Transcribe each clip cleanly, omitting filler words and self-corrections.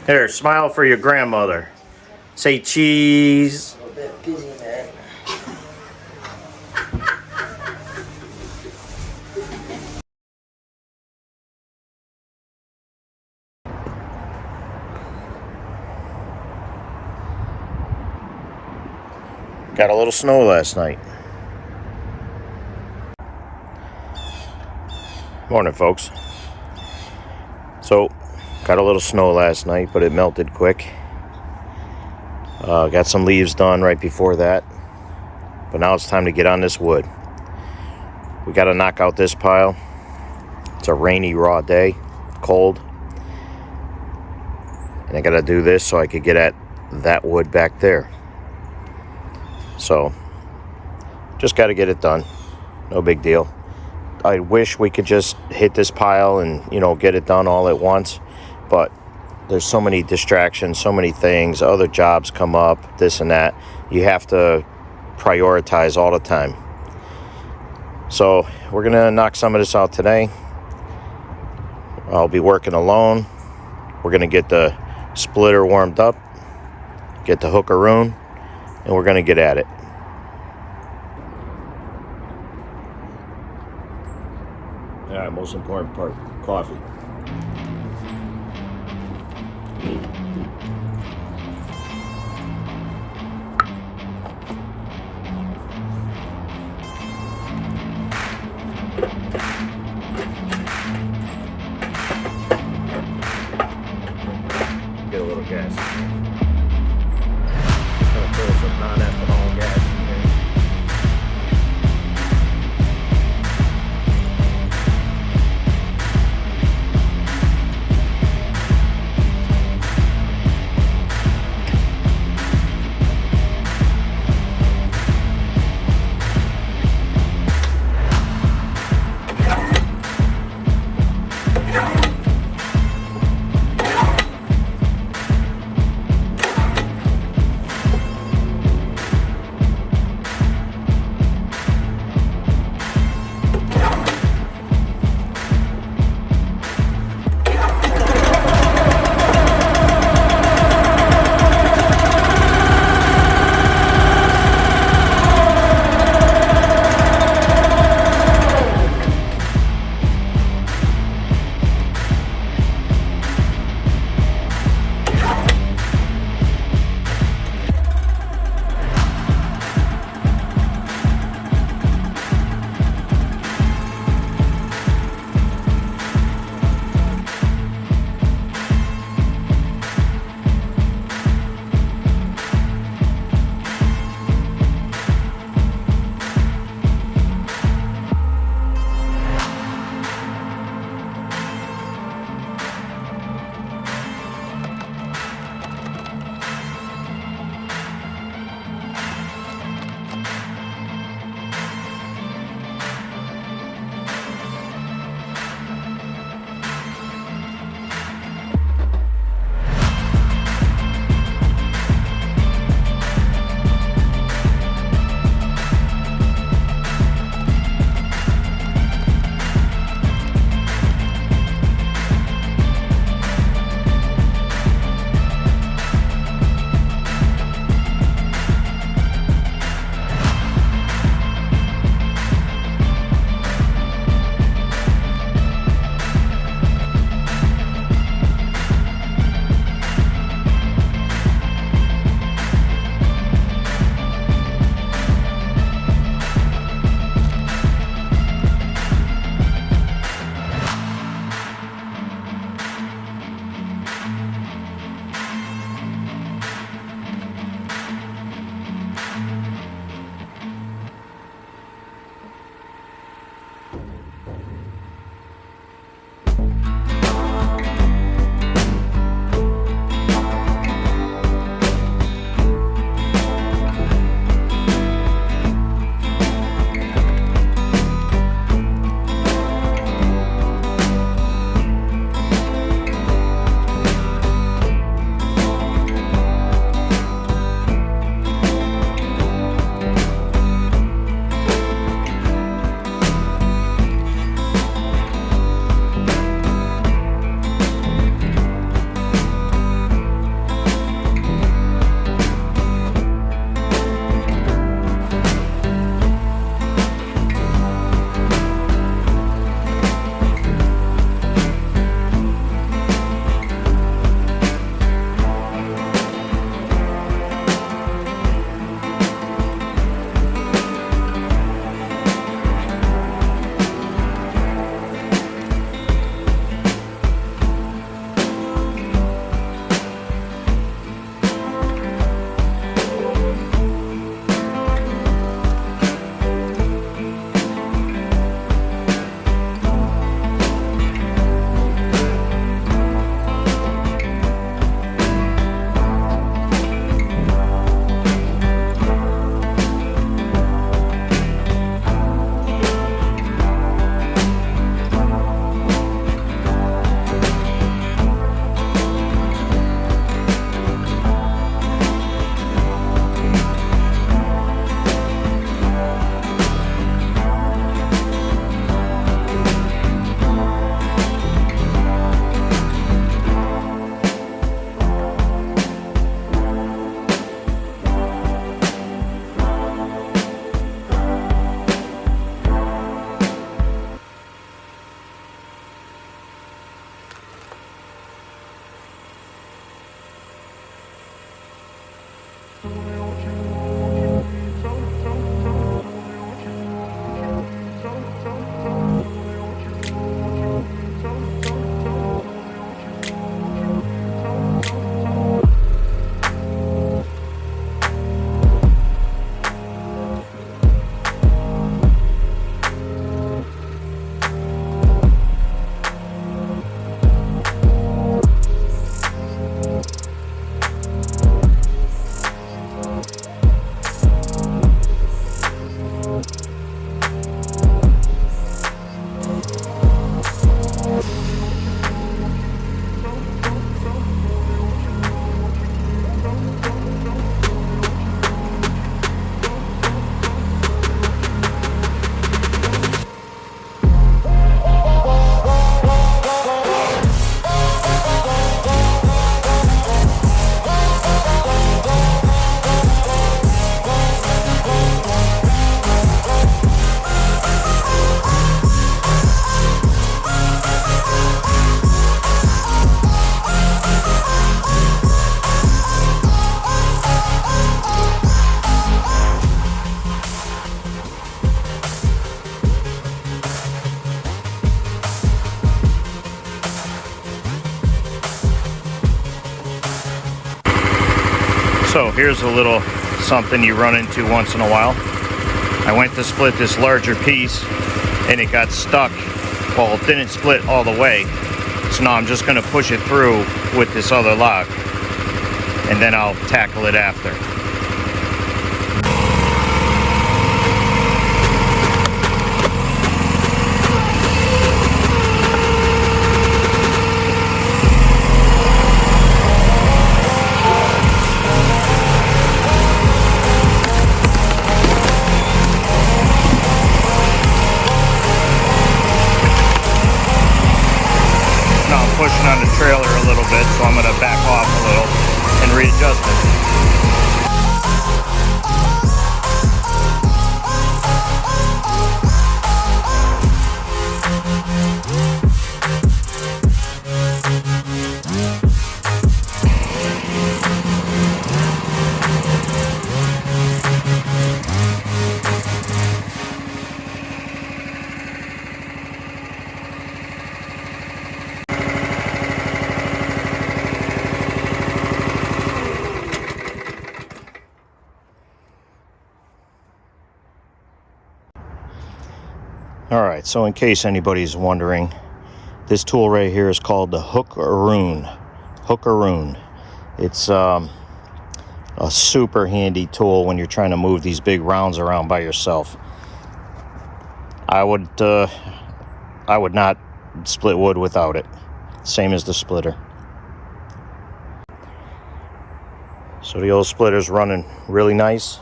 Here, smile for your grandmother. Say cheese. A little bit busy, man. Got a little snow last night. Morning, folks. So, got a little snow last night, but it melted quick. Got some leaves done right before that. But now it's time to get on this wood. We got to knock out this pile. It's a rainy, raw day. Cold. And I got to do this so I could get at that wood back there. So, just got to get it done. No big deal. I wish we could just hit this pile and, get it done all at once. But there's so many distractions, so many things, other jobs come up, this and that. You have to prioritize all the time. So we're going to knock some of this out today. I'll be working alone. We're going to get the splitter warmed up, get the hookaroon, and we're going to get at it. All right, most important part, coffee. Get a little gas. Gonna throw some non-ethanol gas in here. here's a little something you run into once in a while. I went to split this larger piece and it got stuck. Well, it didn't split all the way. So now I'm just gonna push it through with this other log and then I'll tackle it after. Pushing on the trailer a little bit, so I'm going to back off a little and readjust it. Alright, so in case anybody's wondering, this tool right here is called the Hookaroon. It's a super handy tool when you're trying to move these big rounds around by yourself. I would not split wood without it. Same as the splitter. So the old splitter's running really nice.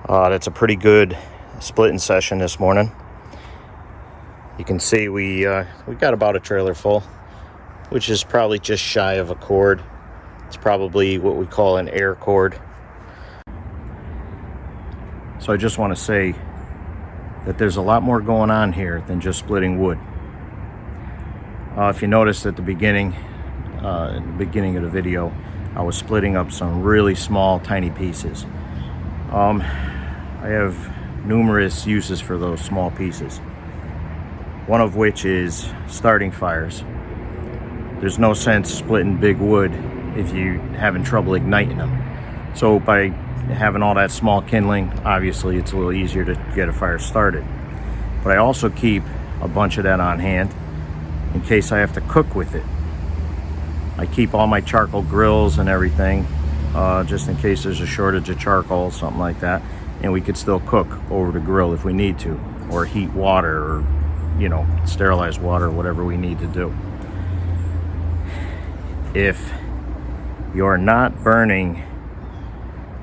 That's a pretty good splitting session this morning. You can see we got about a trailer full, which is probably just shy of a cord. It's probably what we call an air cord. So I just want to say that there's a lot more going on here than just splitting wood. If you noticed at the beginning, of the video, I was splitting up some really small, tiny pieces. I have numerous uses for those small pieces, one of which is starting fires. There's no sense splitting big wood if you're having trouble igniting them. So by having all that small kindling, obviously it's a little easier to get a fire started. But I also keep a bunch of that on hand in case I have to cook with it. I keep all my charcoal grills and everything, just in case there's a shortage of charcoal, something like that. And we could still cook over the grill if we need to, or heat water, or, you know, sterilize water, whatever we need to do. If you're not burning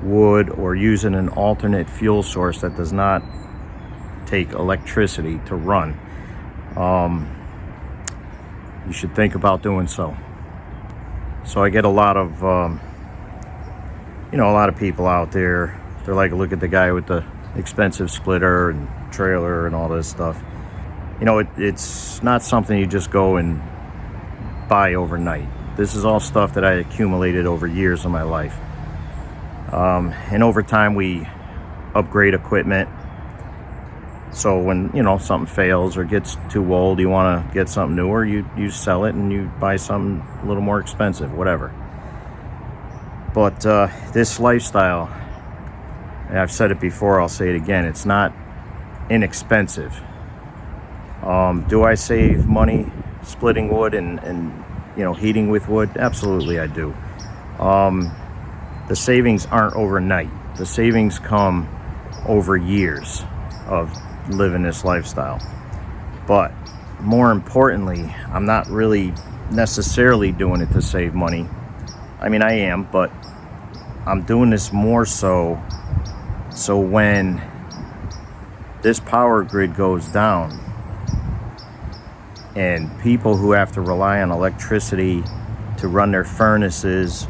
wood or using an alternate fuel source that does not take electricity to run, you should think about doing so. So I get a lot of, a lot of people out there. They're like, look at the guy with the expensive splitter and trailer and all this stuff. You know, it's not something you just go and buy overnight. This is all stuff that I accumulated over years of my life. And over time we upgrade equipment. So when, something fails or gets too old, you want to get something newer, you sell it and you buy something a little more expensive, whatever. But this lifestyle, and I've said it before, I'll say it again, it's not inexpensive. Do I save money splitting wood and heating with wood? Absolutely I do. The savings aren't overnight. The savings come over years of living this lifestyle. But more importantly, I'm not really necessarily doing it to save money. I mean, I am, but I'm doing this more so when this power grid goes down and people who have to rely on electricity to run their furnaces,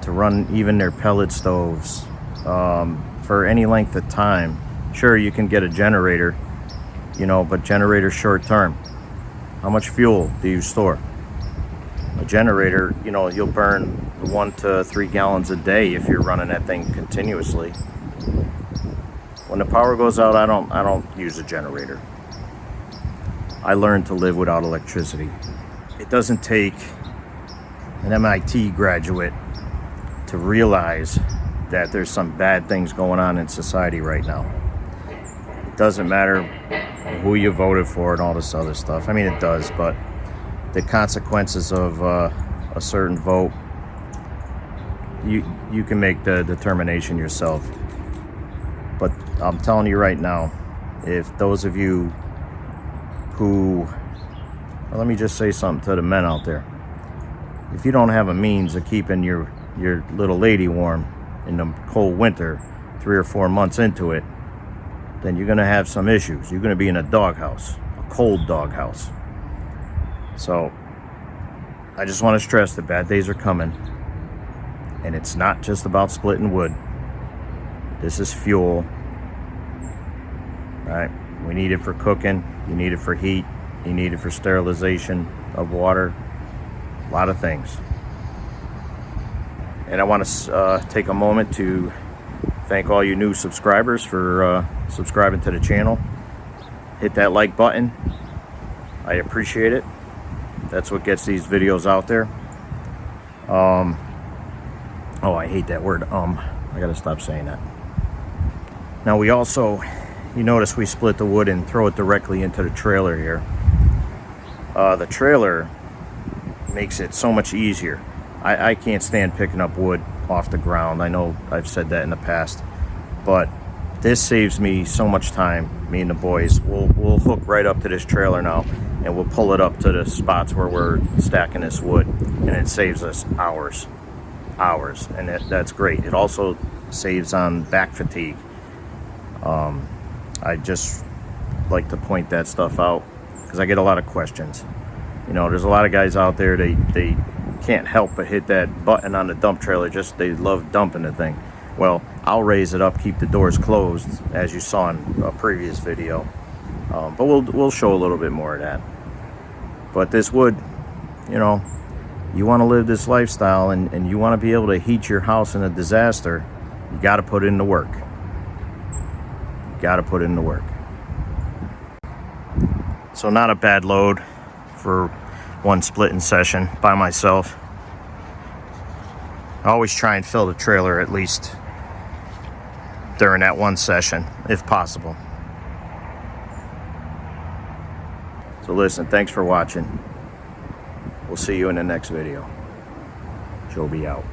to run even their pellet stoves, for any length of time, sure, you can get a generator, but generator's short term. How much fuel do you store? A generator, you'll burn 1 to 3 gallons a day if you're running that thing continuously. When the power goes out, I don't use a generator. I learned to live without electricity. It doesn't take an MIT graduate to realize that there's some bad things going on in society right now. It doesn't matter who you voted for and all this other stuff. I mean, it does, but the consequences of a certain vote, you can make the determination yourself. But I'm telling you right now, if those of you who, well, let me just say something to the men out there. If you don't have a means of keeping your little lady warm in the cold winter, 3 or 4 months into it, then you're going to have some issues. You're going to be in a doghouse, a cold doghouse. So I just want to stress that bad days are coming. And it's not just about splitting wood. This is fuel. Right? We need it for cooking. You need it for heat. You need it for sterilization of water. A lot of things. And I want to take a moment to thank all you new subscribers for subscribing to the channel. Hit that like button. I appreciate it. That's what gets these videos out there. Oh, I hate that word. I gotta stop saying that. Now we also, you notice we split the wood and throw it directly into the trailer here. The trailer makes it so much easier. I can't stand picking up wood off the ground. I know I've said that in the past, but this saves me so much time. Me and the boys, we'll hook right up to this trailer now, and we'll pull it up to the spots where we're stacking this wood, and it saves us hours, and that's great. It also saves on back fatigue. I just like to point that stuff out because I get a lot of questions. You know, there's a lot of guys out there, they can't help but hit that button on the dump trailer. Just they love dumping the thing. Well, I'll raise it up, keep the doors closed, as you saw in a previous video. But we'll show a little bit more of that. But this wood, you know, you want to live this lifestyle and you want to be able to heat your house in a disaster, you got to put in the work. You got to put in the work. So not a bad load for one splitting session by myself. I always try and fill the trailer at least during that one session, if possible. So listen, thanks for watching. We'll see you in the next video. Joby out.